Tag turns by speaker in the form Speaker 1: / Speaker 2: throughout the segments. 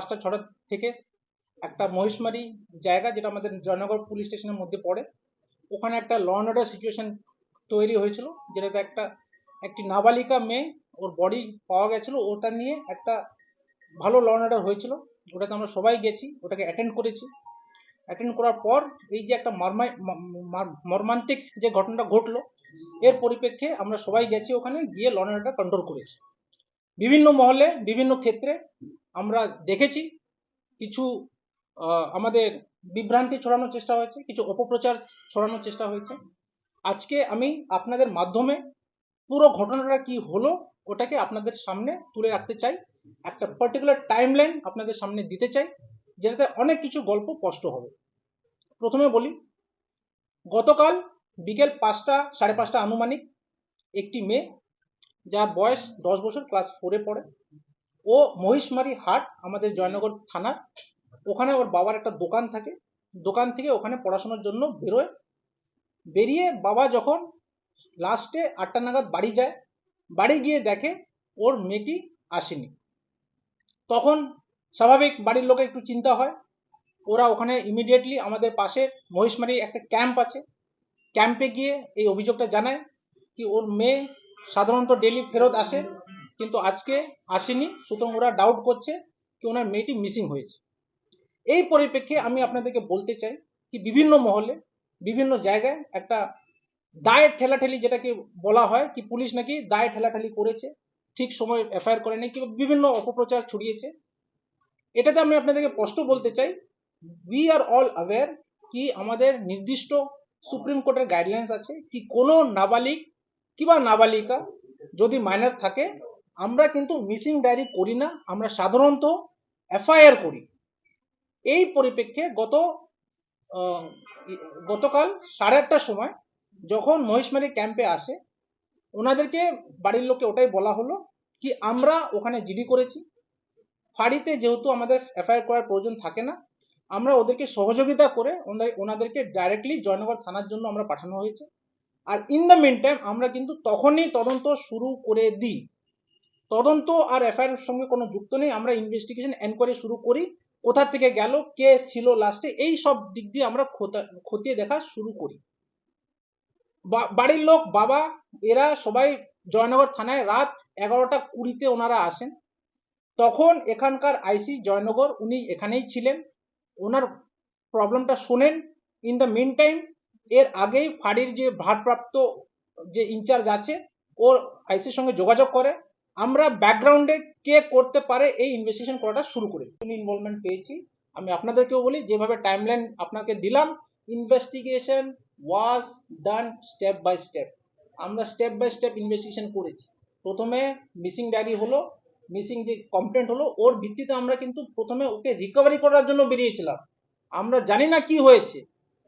Speaker 1: 5টা 6টা থেকে একটা মহিষমারি জায়গা, যেটা আমাদের জয়নগর পুলিশ স্টেশনের মধ্যে পড়ে, ওখানে একটা ল অ্যান্ড অর্ডার সিচুয়েশন তৈরি হয়েছিল, যেটাতে একটি নাবালিকা মেয়ে, ওর বডি পাওয়া গেছিল, ওটা নিয়ে একটা ভালো ল অ্যান্ড অর্ডার হয়েছিল। ওটাতে আমরা সবাই গেছি, ওটাকে অ্যাটেন্ড করেছি। অ্যাটেন্ড করার পর এই যে একটা মর্মান্তিক যে ঘটনাটা ঘটলো, এর পরিপ্রেক্ষে আমরা সবাই গেছি, ওখানে গিয়ে ল অ্যান্ড অর্ডার কন্ট্রোল করেছি। বিভিন্ন মহলে বিভিন্ন ক্ষেত্রে আমরা দেখেছি কিছু আমাদের বিভ্রান্তি ছড়ানোর চেষ্টা হয়েছে, কিছু অপপ্রচার ছড়ানোর চেষ্টা হয়েছে। আজকে আমি আপনাদের মাধ্যমে পুরো ঘটনাটা কি হলো ওটাকে আপনাদের সামনে তুলে রাখতে চাই, একটা পার্টিকুলার টাইম লাইন আপনাদের সামনে দিতে চাই, যেটাতে অনেক কিছু গল্প স্পষ্ট হবে। প্রথমে বলি, গতকাল বিকেল 5টা 5:30 আনুমানিক একটি মেয়ে, যার বয়স 10 বছর, ক্লাস 4-এ পড়ে, ও মহিষমারি হাট, আমাদের জয়নগর থানার ওখানে ওর বাবার একটা দোকান থাকে, দোকান থেকে ওখানে পড়াশোনার জন্য বেরোয়। বেরিয়ে বাবা যখন লাস্টে 8টা নাগাদ বাড়ি যায়, বাড়ি গিয়ে দেখে ওর মেয়েটি আসেনি। তখন স্বাভাবিক বাড়ির লোকের একটু চিন্তা হয়। ওরা ওখানে ইমিডিয়েটলি আমাদের পাশে মহিষমারি একটা ক্যাম্প আছে, ক্যাম্পে গিয়ে এই অভিযোগটা জানায় কি ওর মেয়ে সাধারণত ডেলি ফেরত আসে, কিন্তু আজকে আসেনি, সুতরাং ওরা ডাউট করছে কি ওনার মেয়েটি মিসিং হয়েছে। এই পরিপ্রেক্ষে আমি আপনাদেরকে বলতে চাই কি বিভিন্ন মহলে বিভিন্ন জায়গায় একটা দায়ের ঠেলাঠেলি, যেটাকে বলা হয় কি পুলিশ নাকি দায় ঠেলাঠেলি করেছে, ঠিক সময় এফআইআর করেনি, কিংবা বিভিন্ন অপপ্রচার ছড়িয়েছে। এটাতে আমি আপনাদেরকে স্পষ্ট বলতে চাই, উই আর অল অ্যাওয়্যার কি আমাদের নির্দিষ্ট সুপ্রিম কোর্টের গাইডলাইন্স আছে কি কোনো নাবালিক কিংবা নাবালিকা যদি মাইনর থাকে, আমরা কিন্তু মিসিং ডায়েরি করি না, আমরা সাধারণত এফআইআর করি। এই পরিপ্রেক্ষে গতকাল 8:30টার সময় যখন মহিষমারি ক্যাম্পে আসে, ওনাদেরকে বাড়ির লোককে ওটাই বলা হলো কি আমরা ওখানে জিডি করেছি, ফাঁড়িতে যেহেতু আমাদের এফআইআর করার প্রয়োজন থাকে না, আমরা ওদেরকে সহযোগিতা করে ওনাদেরকে ডাইরেক্টলি জয়নগর থানার জন্য আমরা পাঠানো হয়েছে। আর ইন দ্য মিন টাইম আমরা কিন্তু তখনই তদন্ত শুরু করে দিই। তদন্ত আর এফআইআর সঙ্গে কোনো যুক্ত নেই, আমরা ইনভেস্টিগেশন এনকোয়ারি শুরু করি, কোথা থেকে গেল, কে ছিল লাস্টে, এই সব দিক দিয়ে আমরা খতিয়ে দেখা শুরু করি। বাড়ির লোক, বাবা, এরা সবাই জয়নগর থানায় রাত 11টা 20-তে ওনারা আসেন। তখন এখানকার আইসি জয়নগর উনি এখানেই ছিলেন, ওনার প্রবলেমটা শোনেন। ইন দ্য মিন টাইম এর আগেই ফাঁড়ির যে ভারপ্রাপ্ত যে ইনচার্জ আছে, ওর আইসির সঙ্গে যোগাযোগ করে, আমরা ব্যাকগ্রাউন্ডে কে করতে পারে এই ইনভেস্টিগেশন করাটা শুরু করি। ইনভলভমেন্ট পেয়েছি। আমি আপনাদেরকেও বলি, যেভাবে টাইমলাইন আপনাকে দিলাম, investigation was done step by step. আমরা স্টেপ বাই স্টেপ ইনভেস্টিগেশন করেছি। প্রথমে মিসিং ডায়েরি হলো, মিসিং যে কমপ্লেন্ট হলো, ওর ভিত্তিতে আমরা কিন্তু প্রথমে ওকে রিকভারি করার জন্য বেরিয়েছিলাম। আমরা জানি না কি হয়েছে।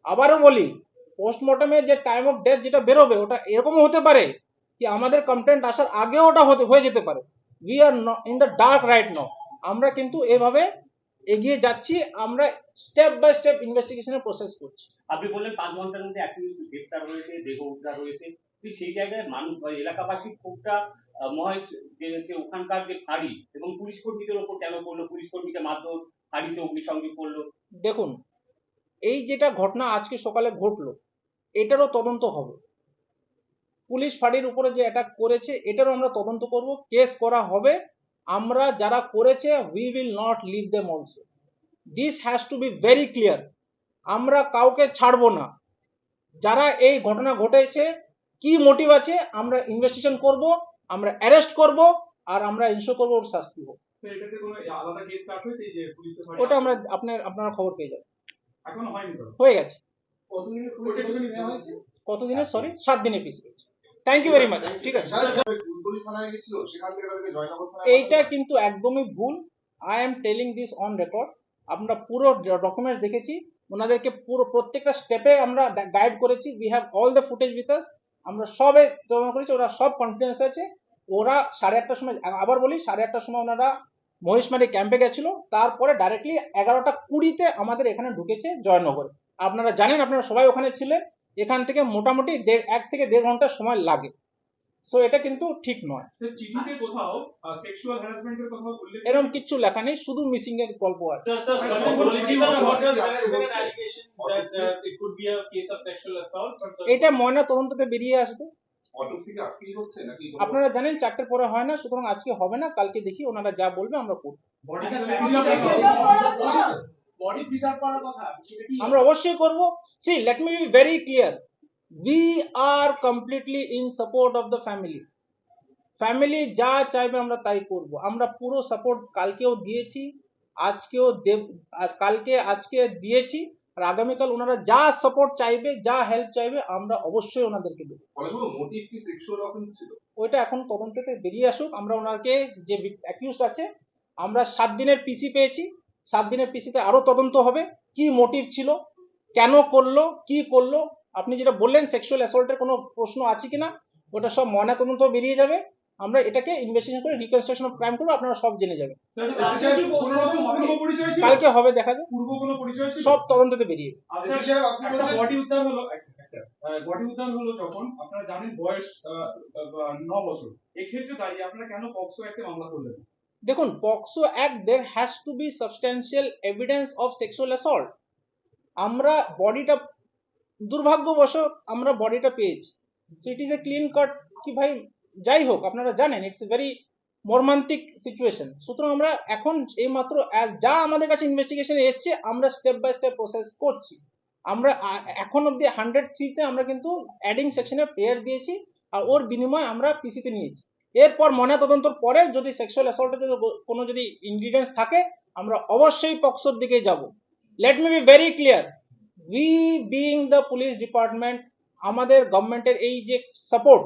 Speaker 1: আবারও বলি, পোস্টমর্টমের যে টাইম অফ ডেথ যেটা বেরোবে, ওটা এরকমও হতে পারে কি আমাদের কমপ্লেন্ট আসার আগেও ওটা হয়ে যেতে পারে। We are in the dark right now. আমরা কিন্তু এভাবে এগিয়ে যাচ্ছি, আমরা স্টেপ বাই স্টেপ ইনভেস্টিগেশনের প্রসেস করছি।
Speaker 2: আপনি বললেন 5 ঘন্টার মধ্যে অ্যাক্টিভিস্ট গ্রেফতার হয়েছে, দেহ উদ্ধার হয়েছে, সেই জায়গায় মানুষ বা এলাকাবাসীর ক্ষোভটা মহেশ যে ওখানকার যে ফাঁড়ি এবং পুলিশ কর্মীদের ওপর কেন করলো, পুলিশ কর্মীকে মারধর, ফাঁড়িতে অগ্নিসংযোগ করলো।
Speaker 1: দেখুন, এই যেটা ঘটনা আজকে সকালে ঘটলো, এটারও তদন্ত হবে। পুলিশ ফাঁড়ির উপরে যে অ্যাটাক করেছে, এটারও আমরা তদন্ত করব, কেস করা হবে। আমরা যারা করেছে, we will not leave them also. This has to be very clear. আমরা কাউকে ছাড়বো না। যারা এই ঘটনা ঘটেছে, কি মোটিভ আছে, আমরা ইনভেস্টিগেশন করব, আমরা অ্যারেস্ট করব, আর আমরা ইনশোর করব ওর শাস্তি হোক।
Speaker 3: এটাতে কোনো আলাদা কেস স্টার্ট হয়েছে যে পুলিশের ফাঁড়ি?
Speaker 1: ওটা আমরা আপনারা খবর পেয়ে যাবেন।
Speaker 3: এখনো হয়নি তো?
Speaker 1: হয়ে গেছে।
Speaker 3: কতদিনের নেওয়া হয়েছে?
Speaker 1: কতদিনের? সরি, 7 দিনের পিস রয়েছে। Thank you very much. ঠিক আছে, এইটা কিন্তু একদমই ভুল। I am telling this on record. আমরা পুরো ডকুমেন্টস দেখেছি, ওনাদেরকে পুরো প্রত্যেকটা স্টেপে আমরা গাইড করেছি। We have all the footage with us. আমরা সবে তদন্ত করেছি, ওরা সব কনফিডেন্স আছে। ওরা 8:30টার সময়, আবার বলি, 8:30টার সময় ওনারা মহিষমারি ক্যাম্পে গেছিল, তারপরে ডাইরেক্টলি 11টা 20-তে আমাদের এখানে ঢুকেছে জয়নগরে। আপনারা জানেন, আপনারা সবাই ওখানে ছিলেন। এখান থেকে মোটামুটি 1 থেকে 1.5 ঘন্টা সময় লাগে। সো এটা কিন্তু ঠিক নয়।
Speaker 3: স্যার চিঠিতে কোথাও সেক্সুয়াল হ্যারাসমেন্টের কথা উল্লেখ
Speaker 1: এরকম কিচ্ছু লেখা নেই, শুধু মিসিং এর গল্প আছে।
Speaker 4: It could be a case of sexual assault, but
Speaker 1: এটা ময়না তদন্ততে বেরিয়ে আসবে।
Speaker 5: অটোপসি কি আজকেই হচ্ছে নাকি
Speaker 1: আপনারা জানেন 4টের পরে হয় না, সুতরাং আজকে হবে না, কালকে দেখি ওনারা যা বলবে আমরা করব।
Speaker 4: body preserve করার কথা সেটা কি
Speaker 1: আমরা অবশ্যই করব। See let me B very clear, we are completely in support of the family. Family যা চাইবে আমরা তাই করব। আমরা পুরো সাপোর্ট কালকেও দিয়েছি, আজকেও আজকে দিয়েছি, আর আগামীকাল ওনারা যা সাপোর্ট চাইবে, যা হেল্প চাইবে, আমরা অবশ্যই ওনাদেরকে দেবো।
Speaker 5: পড়াশোনা মোটিভ কি সেক্সুয়াল অফেন্স ছিল?
Speaker 1: ওইটা এখন তদন্তেতে বেরিয়ে আসুক। আমরা ওনাকে যে অ্যাকিউজড আছে, আমরা 7 দিনের পিসি পেয়েছি, 7 দিনের পিসিতে আরো তদন্ত হবে, কি মোটিভ ছিল, কেন করলো, কি করলো। আপনি যেটা বললেন সেক্সুয়াল অ্যাসল্টের কোনো প্রশ্ন আছে কিনা, ওটা সব ময়না তদন্ত বেরিয়ে যাবে। আমরা এটাকে ইনভেস্টিগেশন করে রিকনস্ট্রাকশন অফ ক্রাইম করবো, আপনারা সব জেনে যাবেন।
Speaker 3: কোনো রকম পূর্ব পরিচয় ছিল?
Speaker 1: কালকে হবে, দেখা যাবে,
Speaker 3: পূর্ব কোনো পরিচয় ছিল?
Speaker 1: সব তদন্ততে বেরিয়ে।
Speaker 5: এসপি সাহেব আপনি
Speaker 3: একটা
Speaker 5: বলছেন
Speaker 3: বডি উদ্ধার হলো, বডি উদ্ধার হলো যখন, আপনারা জানেন বয়স 9 বছর, এক্ষেত্রে দাঁড়িয়ে আপনারা কেন পক্সো অ্যাক্টে মামলা করলেন?
Speaker 1: দেখুন, POCSO act there has to be substantial evidence of sexual assault. আমরা বডিটা, দুর্ভাগ্যবশত আমরা বডিটা পেয়েছি, so it is a clean cut কি ভাই, যাই হোক আপনারা জানেন ইটস এ ভেরি মর্মান্তিক সিচুয়েশন। সুতরাং আমরা এখন এই মাত্র যা আমাদের কাছে ইনভেস্টিগেশনে এসছে, আমরা স্টেপ বাই স্টেপ প্রসেস করছি। আমরা এখন অব্দি 103-তে আমরা কিন্তু অ্যাডিং সেকশনে প্রেয়ার দিয়েছি, আর ওর বিনিময়ে আমরা পিসিতে নিয়েছি। এরপর ময়নাতদন্তর পরে যদি সেক্সুয়াল অ্যাসল্টের কোনো যদি ইনগ্রিডিয়েন্টস থাকে, আমরা অবশ্যই পক্সোর দিকে যাব। Let me B very clear, we being the police department, আমাদের গভর্নমেন্টের এই যে সাপোর্ট,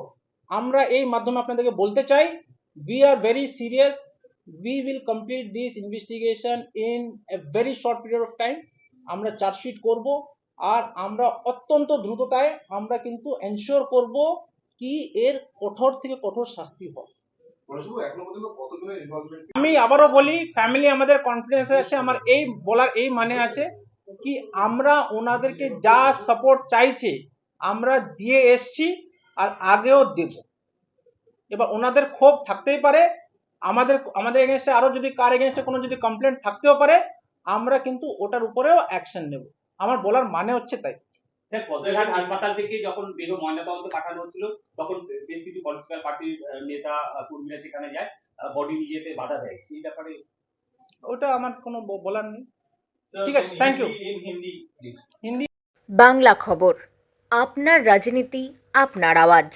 Speaker 1: আমরা এই মাধ্যমে আপনাদেরকে বলতে চাই, we are very serious, we will complete this investigation in a very short period of time. আমরা চার্জশিট করব, আর আমরা অত্যন্ত দ্রুততায় আমরা কিন্তু এনশিওর করব কি এর কঠোর থেকে কঠোর শাস্তি হয়।
Speaker 5: পড়াশোনা এখনো পর্যন্ত কতজনের ইনভলভমেন্ট?
Speaker 1: আমি আবারও বলি, ফ্যামিলি আমাদের কনফিডেন্সে আছে। আমার এই বলার এই মানে আছে কি, আমরা ওনাদেরকে যা সাপোর্ট চাইছে আমরা দিয়ে এসছি, আর আগেও দেব। এবার ওনাদের ক্ষোভ থাকতেই পারে, আমাদের এগেনস্টে আরো যদি কার এগেনস্টে কোনো যদি কমপ্লেন্ট থাকতেও পারে, আমরা কিন্তু ওটার উপরেও অ্যাকশন নেব। আমার বলার মানে হচ্ছে তাই।
Speaker 2: স্যার, ফজলহাট হাসপাতাল থেকে যখন দেহ ময়নাতদন্তে পাঠানো হচ্ছিল, তখন বেশ কিছু পলিটিক্যাল পার্টির নেতা কর্মীরা সেখানে যায়, বডি নিয়ে যেতে বাধা দেয়, সেই ব্যাপারে
Speaker 1: ওটা আমার কোনো বলার নেই। ঠিক আছে, থ্যাংক ইউ। হিন্দি
Speaker 6: বাংলা খবর, আপনার রাজনীতি, আপনার আওয়াজ।